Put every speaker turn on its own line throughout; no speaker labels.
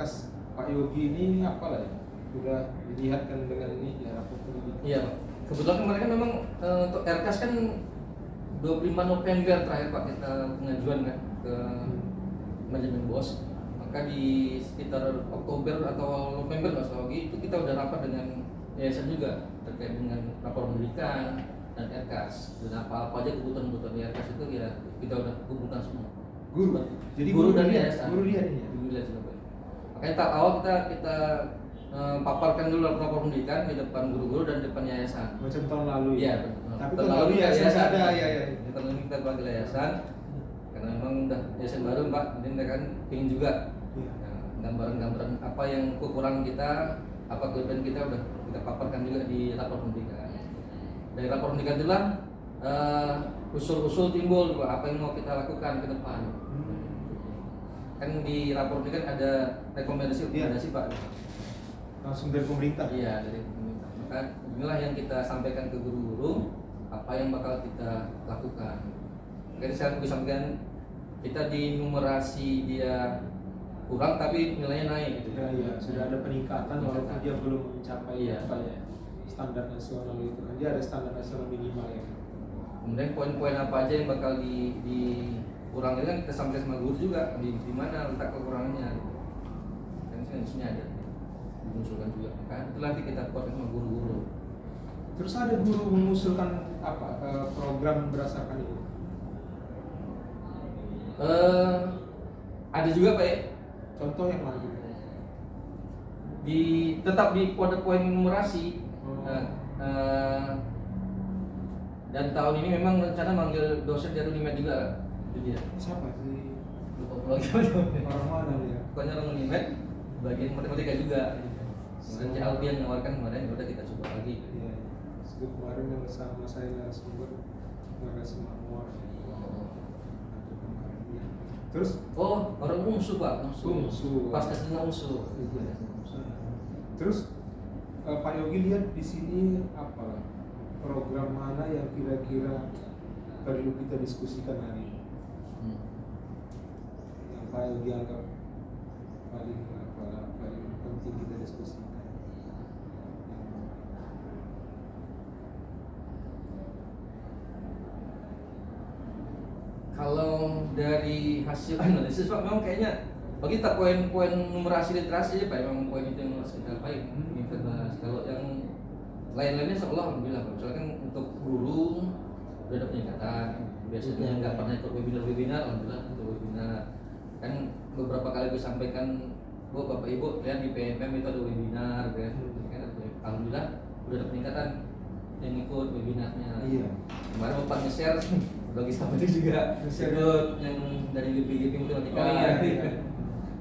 Erkas Pak Yogi ini apalah ya? Sudah dilihatkan dengan ini ya rapor pendidikan.
Iya Pak. Kebetulan kemarin kan memang untuk RKAS kan 25 November terakhir Pak kita pengajuan kan ke manajemen BOS. Maka di sekitar Oktober atau November nggak salah lagi itu kita udah rapat dengan yayasan juga terkait dengan rapor pendidikan dan RKAS dan apa aja kebutuhan-kebutuhan di RKAS itu ya kita udah kumpulkan semua.
Guru. Jadi
guru dan
lihat,
yayasan.
guru lihat ini ya.
Guru lihat juga Pak. Makanya tahap awal kita paparkan dulu rapor pendidikan di depan guru-guru dan di depan yayasan.
Macam tahun lalu.
Iya.
Tapi tahun lalu yayasan ada ya.
Tahun lalu kita panggil yayasan karena memang udah yayasan baru Pak, jadi mereka kan ingin juga gambaran-gambaran apa yang kekurangan kita, apa kelebihan kita udah kita paparkan juga di rapor pendidikan. Dari rapor pendidikan itulah usul-usul timbul Pak, apa yang mau kita lakukan ke depan. Kan di rapor pendidikan ada rekomendasi Pak.
Langsung dari pemerintah.
Iya, dari pemerintah. Maka inilah yang kita sampaikan ke guru-guru apa yang bakal kita lakukan. Jadi saya bisa sampaikan kita di numerasi dia kurang tapi nilainya naik gitu.
Ya, sudah ada peningkatan walaupun dia belum mencapai apa ya standar nasional itu kan dia ada standar nasional minimal ya.
Kemudian poin-poin apa aja yang bakal dikurangi kan kita sampaikan sama guru juga di mana letak kekurangannya. Kan di sini ada dimunculkan juga. Kan itu nanti kita buat sama guru-guru.
Terus ada guru mengusulkan apa program berdasarkan itu?
Ada juga Pak ya.
Contoh yang mana gitu?
Tetap di poin numerasi. Dan tahun ini memang rencana manggil dosen dari Unimed juga. Itu dia.
Siapa sih?
Lupa lagi
Orang mana ya?
pokoknya orang Unimed bagian matematika juga. Kemudian Cik Albi yang menawarkan kemarin udah kita coba lagi.
Iya. Sebelum kemarin yang sama saya narasumber narasi Mawar. Terus
orang Ungsu Pak,
Ungsu.
Pas kesini Ungsu.
Terus Pak Yogi lihat di sini apa program mana yang kira-kira perlu kita diskusikan hari ini? Yang Pak Yogi anggap paling penting kita diskusikan.
Kalau dari hasil analisis Pak memang kayaknya bagi kita poin-poin numerasi literasi aja Pak, memang poin itu yang harus kita lakukan. Kita bahas. Kalau yang lain-lainnya seolah alhamdulillah Pak. Misalkan untuk guru udah ada peningkatan. Biasanya yang nggak pernah ikut webinar alhamdulillah ikut webinar. Kan beberapa kali gue sampaikan Bapak Ibu lihat di PMM itu ada webinar kan. Alhamdulillah udah ada peningkatan yang ikut webinarnya.
Iya.
Kemarin Bapak nge-share bagi sahabat itu juga ikut yang dari GP matematika.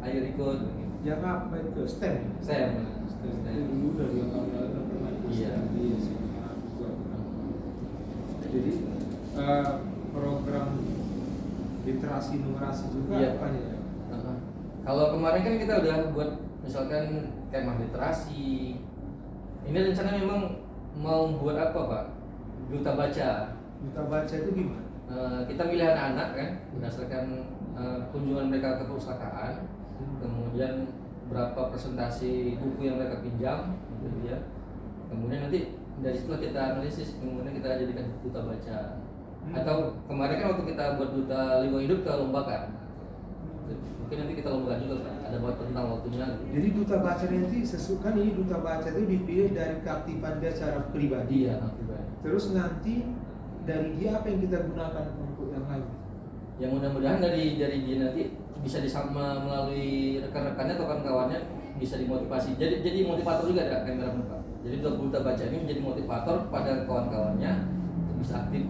Ayo ikut.
Yang apa itu? STEM.
STEM.
Itu dulu dari yang tahun lalu pernah ikut STEM di SMA juga. Jadi program literasi numerasi juga apa ya?
Kalau kemarin kan kita udah buat misalkan kemah literasi. Ini rencana memang mau buat apa Pak? Duta baca.
Duta baca itu gimana?
Kita milih anak-anak kan berdasarkan kunjungan mereka ke perpustakaan, kemudian berapa presentasi buku yang mereka pinjam, gitu ya. Kemudian nanti dari situ kita analisis, kemudian kita jadikan duta baca. Atau kemarin kan waktu kita buat duta lingkungan hidup ke lomba kan, mungkin nanti kita lombakan juga kan, ada buat tentang waktunya.
Jadi duta baca nanti sesukan ini duta baca itu dipilih dari keaktifan dia secara pribadi.
Iya, pribadi.
Terus nanti dari dia apa yang kita gunakan untuk yang lain?
Yang mudah-mudahan dari dia nanti bisa disama melalui rekan-rekannya atau kawan-kawannya bisa dimotivasi. Jadi motivator juga ada kamera Pak. Jadi duta baca ini menjadi motivator pada kawan-kawannya untuk bisa aktif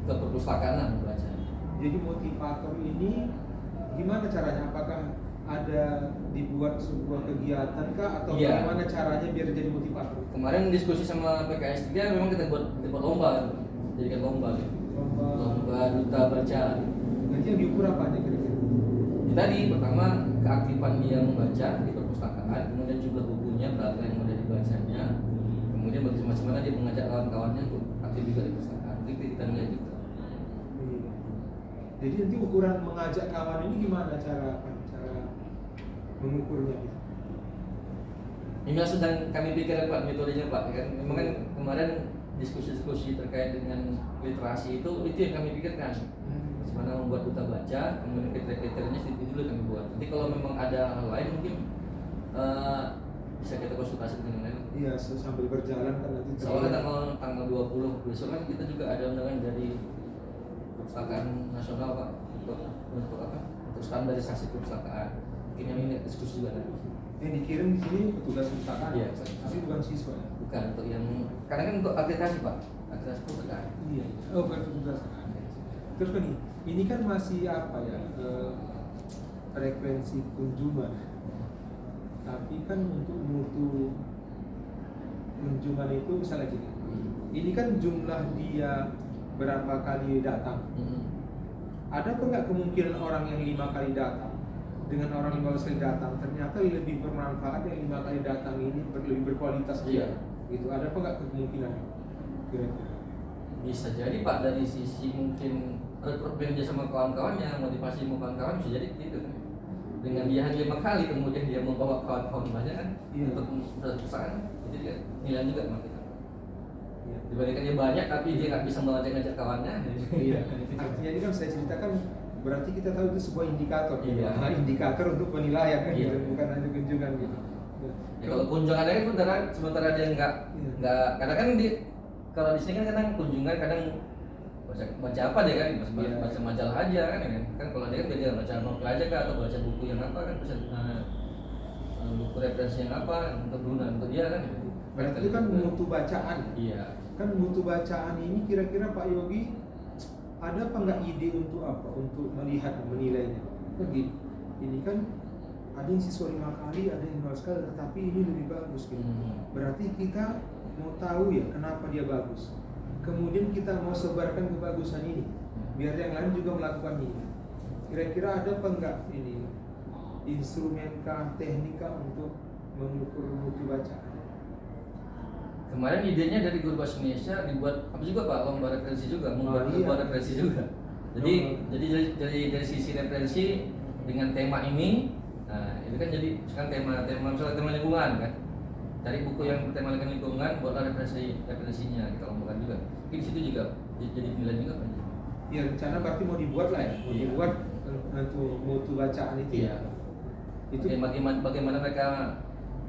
ke perpustakaan membaca.
Jadi motivator ini gimana caranya? Apakah ada dibuat sebuah kegiatan kah atau bagaimana caranya biar jadi motivator?
Kemarin diskusi sama PKS 3 memang kita buat lomba, jadikan lomba gitu. Lomba duta baca.
Nanti yang diukur apa aja kira-kira?
Tadi pertama keaktifan dia membaca di perpustakaan, kemudian jumlah bukunya berapa yang udah dibacanya, kemudian bagaimana dia mengajak kawan-kawannya untuk aktif juga di perpustakaan. Itu kita nilai juga.
Jadi nanti ukuran mengajak kawan ini gimana cara mengukurnya gitu?
Ini yang sedang kami pikirkan Pak, metodenya Pak, kan memang kan kemarin diskusi-diskusi terkait dengan literasi itu yang kami pikirkan. Bagaimana membuat duta baca, kemudian kriteria-kriterianya itu dulu kami buat. Nanti kalau memang ada hal lain mungkin bisa kita konsultasi dengan lain.
Iya, sambil berjalan kan nanti.
Soalnya tanggal 20 besok kan kita juga ada undangan dari Perpustakaan Nasional Pak untuk apa? Untuk standarisasi perpustakaan. Mungkin yang ini diskusi juga nanti.
Yang dikirim di sini petugas perpustakaan,
Iya,
tapi bukan siswa ya?
Bukan untuk yang karena kan untuk akreditasi Pak, akreditasi perpustakaan.
Iya. Oh, bukan petugas. Terus kan ini kan masih apa ya? Frekuensi kunjungan. Tapi kan untuk mutu kunjungan itu misalnya gini. Ini kan jumlah dia berapa kali datang. Ada apa nggak kemungkinan orang yang 5 kali datang dengan orang 15 kali datang ternyata lebih bermanfaat yang 5 kali datang ini lebih berkualitas dia? Gitu. Ada apa nggak kemungkinan kira-kira?
Bisa jadi Pak, dari sisi mungkin rekrut dia sama kawan-kawannya, motivasi mau kawan-kawan bisa jadi gitu. Dengan dia hanya 5 kali kemudian dia membawa kawan-kawan banyak kan untuk perpustakaan, itu dia nilai juga sama kita. Dibandingkan dia banyak tapi dia nggak bisa mengajak kawannya.
Iya. Artinya ini kan saya ceritakan berarti kita tahu itu sebuah indikator.
Iya.
Indikator untuk penilaian kan,
iya.
gitu, bukan hanya kunjungan gitu.
Ya, kalau kunjungan kan sementara dia nggak kadang kan kalau di sini kan kadang kunjungan kadang baca apa dia kan baca majalah aja kan kalau dia kan dia baca novel aja kah atau baca buku yang apa kan bisa buku referensi yang apa untuk dia kan.
Berarti itu kan mutu bacaan.
Iya.
Kan mutu bacaan ini kira-kira Pak Yogi ada apa nggak ide untuk apa? Untuk melihat menilainya. Pergi. Ini kan ada yang siswa 5 kali, ada yang 15 kali, tetapi ini lebih bagus gitu. Berarti kita mau tahu ya kenapa dia bagus. Kemudian kita mau sebarkan kebagusan ini, biar yang lain juga melakukan ini. Kira-kira ada apa enggak ini instrumenkah, teknika untuk mengukur mutu bacaan?
Kemarin idenya dari Guru Bahasa Indonesia dibuat apa juga Pak, lomba referensi juga, membuat lomba referensi juga. Jadi dari sisi referensi dengan tema ini, nah itu kan jadi sekarang misalnya tema lingkungan kan. Cari buku yang bertema dengan lingkungan, buatlah referensinya kita lombakan juga. Mungkin di situ juga jadi nilai juga kan.
Ya rencana berarti mau dibuat lah ya, dibuat untuk mutu bacaan itu.
Iya. Itu bagaimana mereka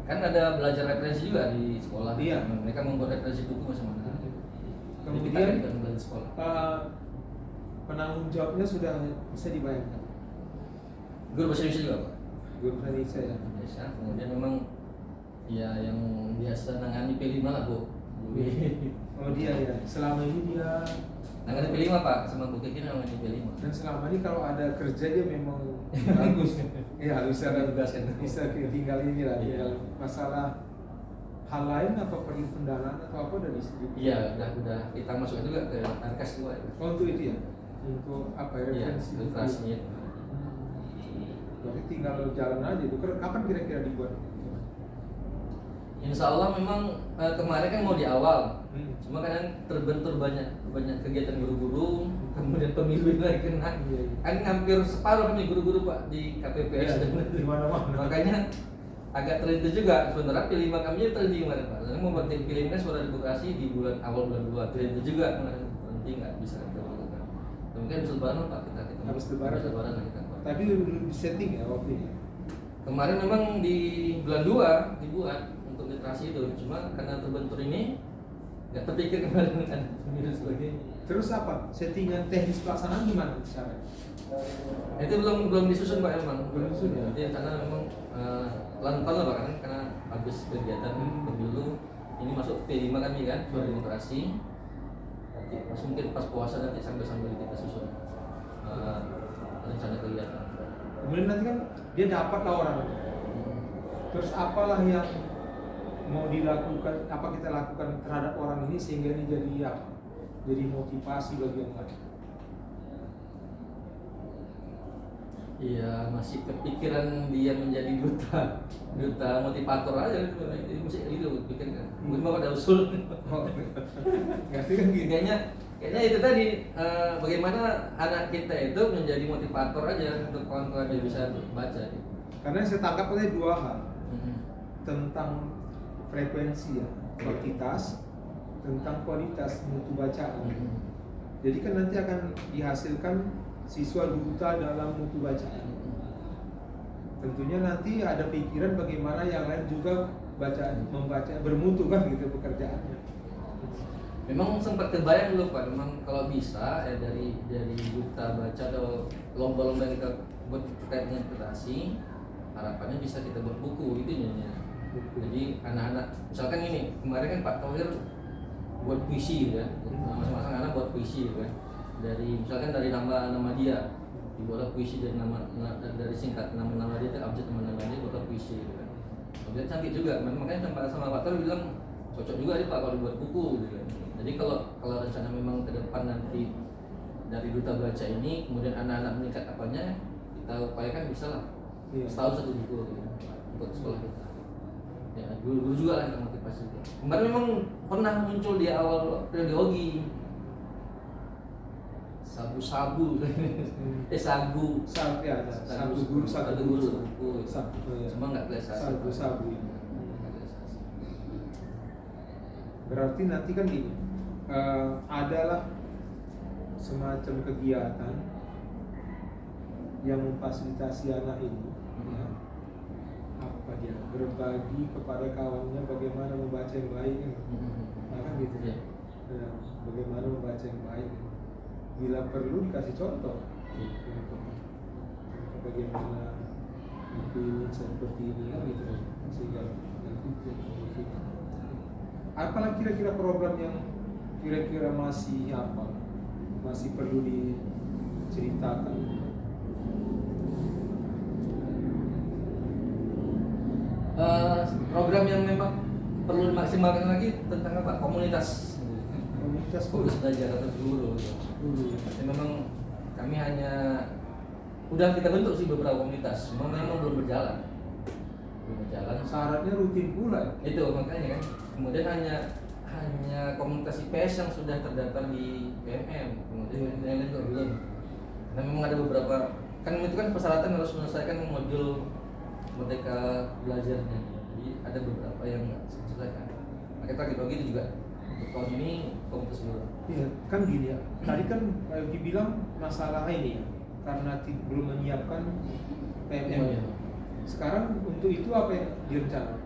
kan ada belajar referensi juga di sekolah.
Iya.
Mereka membuat referensi buku macam-macam.
Kemudian
kita belajar sekolah.
Penanggung jawabnya sudah bisa dibayangkan.
Guru Bahasa Indonesia juga Pak.
Guru Bahasa Indonesia ya.
Indonesia. Kemudian memang ya yang biasa nangani P5 lah Bu.
Oh dia ya. Selama ini dia
nangani P5 Pak, sama Bu Kiki nangani P5.
Dan selama ini kalau ada kerja dia memang bagus. Ya bisa tinggal ini lah. Tinggal masalah hal lain apa perlu pendanaan atau apa dari sini?
Iya, udah kita masuk juga ke Arkas juga.
Oh untuk itu ya? Untuk apa ya? Referensi
literasinya.
Jadi tinggal jalan aja itu. Kapan kira-kira dibuat?
Insya Allah memang kemarin kan mau di awal, cuma kadang terbentur banyak kegiatan guru-guru, kemudian pemilu lagi kena, kan hampir separuh nih guru-guru Pak di KPPS dan
di mana-mana.
makanya agak terhenti juga. Sementara P5 kami terhenti kemarin Pak. Saya mau buat P5 kan suara demokrasi di awal bulan 2 terhenti juga kemarin, terhenti nggak bisa kita lakukan. Mungkin habis lebaran Pak kita
habis lebaran
lah kita.
Tapi udah setting ya waktu ini.
Kemarin memang di bulan 2 dibuat untuk literasi itu, cuma karena terbentur ini nggak terpikir kemarin kan pemilu sebagainya.
Terus apa? Settingan teknis pelaksanaan gimana sekarang?
Itu belum disusun Pak emang.
Belum disusun ya?
Jadi karena memang lantar lah Pak kan, karena habis kegiatan pemilu ini masuk P5 kami kan, suara demokrasi. Nanti mungkin pas puasa nanti sambil kita susun rencana kegiatan.
Kemudian nanti kan dia dapat lah orang. Terus apalah yang mau dilakukan, apa kita lakukan terhadap orang ini sehingga ini jadi apa? Jadi motivasi bagi yang lain.
Iya, masih kepikiran dia menjadi duta motivator aja itu mesti itu pikirkan. Mungkin Bapak ada usul.
Ngerti kan gini?
Kayaknya Kayaknya itu tadi bagaimana anak kita itu menjadi motivator aja untuk kawan-kawan yang bisa baca.
Karena yang saya tangkap ada dua hal tentang frekuensi ya, kuantitas, tentang kualitas mutu bacaan. Jadi kan nanti akan dihasilkan siswa duta dalam mutu bacaan. Tentunya nanti ada pikiran bagaimana yang lain juga membaca bermutu kan gitu pekerjaannya.
Memang sempat terbayang dulu Pak, memang kalau bisa ya dari duta baca atau lomba-lomba yang kita buat terkait dengan literasi, harapannya bisa kita buat buku itu ya. Jadi anak-anak, misalkan ini kemarin kan Pak Thohir buat puisi ya, masing-masing anak buat puisi kan, dari misalkan dari nama dia, dibuat puisi dari singkat nama dia, abjad nama dia buat puisi kan. Kemudian cantik juga, makanya sama Pak Thohir bilang cocok juga nih Pak kalau dibuat buku gitu. Jadi kalau rencana memang ke depan nanti dari duta baca ini kemudian anak-anak meningkat apanya, kita upayakan bisa lah setahun satu buku gitu, untuk sekolah kita. Ya, guru juga lah kita motivasi. Kemarin memang pernah muncul di awal periode sabu-sabu, sagu
ya, satu guru
buku. Cuma nggak realisasi.
Sabu. Berarti nanti kan gini, adalah semacam kegiatan yang memfasilitasi anak ini ya, apa dia berbagi kepada kawannya bagaimana membaca yang baik kan gitu ya. Bagaimana membaca yang baik, bila perlu dikasih contoh untuk bagaimana mungkin seperti ini kan gitu, sehingga nanti apalah kira-kira program yang kira-kira masih perlu diceritakan.
Program yang memang perlu dimaksimalkan lagi tentang apa? Komunitas fokus belajar atau guru. Memang kami udah kita bentuk sih beberapa komunitas, cuma memang belum berjalan.
Syaratnya rutin pula.
Itu makanya kan. Kemudian hanya komunitas IPS yang sudah terdaftar di PMM, kemudian yang lain juga belum. Karena memang ada beberapa, kan itu kan persyaratan harus menyelesaikan modul Merdeka Belajarnya. Jadi ada beberapa yang nggak diselesaikan. Nah, kita lagi itu juga untuk tahun ini komunitas belum.
Iya, kan gini ya. Tadi kan dibilang masalah ini ya, karena belum menyiapkan PMM.
Oh, iya.
Sekarang untuk itu apa yang direncanakan?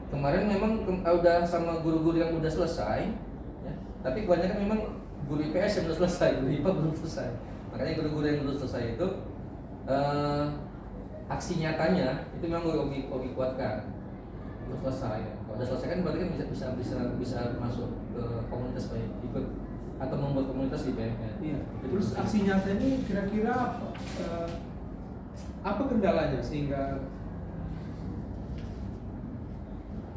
Kemarin memang udah sama guru-guru yang udah selesai, ya. Tapi kebanyakan memang guru IPS yang belum selesai, guru IPA belum selesai. Makanya guru-guru yang belum selesai itu aksi nyatanya itu memang Ogi kuatkan untuk selesai. Ya. Kalau udah selesai kan berarti kan bisa masuk ke komunitas baik, ikut atau membuat komunitas di PMN.
Iya. Terus aksi nyata ini kira-kira apa kendalanya sehingga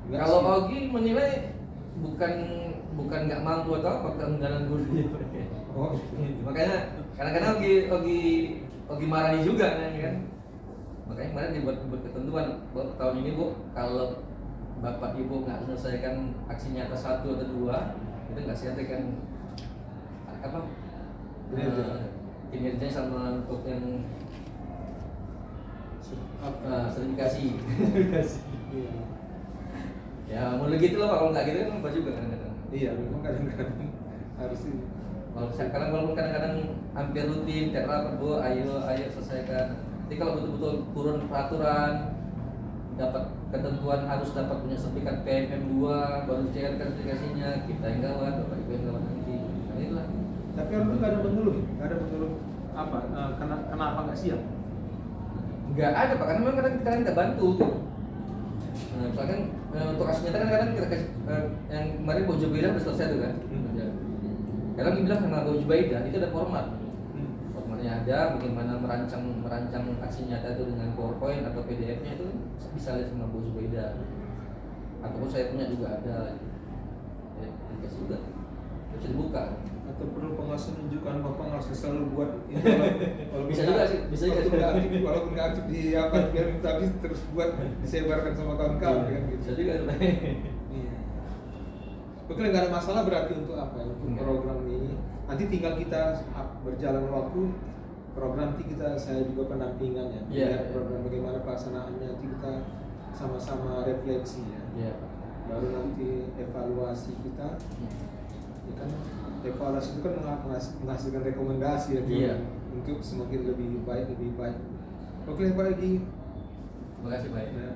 kalau Ogi menilai bukan nggak mampu atau apa keengganan gurunya.
Oh,
makanya kadang-kadang Ogi marahi juga kan. Makanya kemarin dibuat ketentuan bahwa tahun ini Bu, kalau Bapak Ibu nggak selesaikan aksi nyata 1 atau 2, itu nggak siapkan apa kinerjanya sama untuk yang sertifikasi. Ya mau gitu lah Pak, kalau nggak gitu kan apa juga kadang-kadang.
Iya, memang kadang-kadang harus ini.
Kalau sekarang walaupun kadang-kadang hampir rutin tiap rapat Bu, ayo selesaikan. Jadi kalau betul-betul turun peraturan, dapat ketentuan harus dapat punya sertifikat PMM 2 baru dicetak sertifikasinya, kita yang gawat, Bapak Ibu yang gawat nanti. Nah itulah.
Tapi orang itu nggak ada mengeluh apa? Kenapa nggak siap?
Nggak ada Pak, karena memang kadang kita bantu. Nah, misalkan untuk kasus nyata kan kadang kita kasih yang kemarin Bu Jubaidah udah selesai tuh kan. Kadang dibilang sama Bu Jubaidah itu ada format. Formatnya ada, bagaimana merancang aksi nyata itu dengan PowerPoint atau PDF-nya itu bisa lihat sama Bu Jubaidah. Ataupun saya punya juga ada. Ya, dikasih juga. Bisa dibuka.
Atau perlu pengawas menunjukkan Bapak nggak selalu buat itu kalau
bisa juga sih,
walaupun nggak aktif di apa biar tapi terus buat disebarkan sama kawan-kawan kan gitu.
Bisa juga.
Iya. Oke, nggak ada masalah berarti untuk apa ya, untuk
Enggak.
program ini. Nanti tinggal kita berjalan waktu, program nanti saya juga pendampingan ya,
Iya,
lihat
iya.
program bagaimana pelaksanaannya, nanti kita sama-sama refleksi ya.
Iya.
Baru nanti evaluasi kita, ya kan evaluasi itu kan menghasilkan rekomendasi ya,
Iya.
untuk semakin lebih baik. Oke Pak Egi.
Terima kasih Pak.
Nah,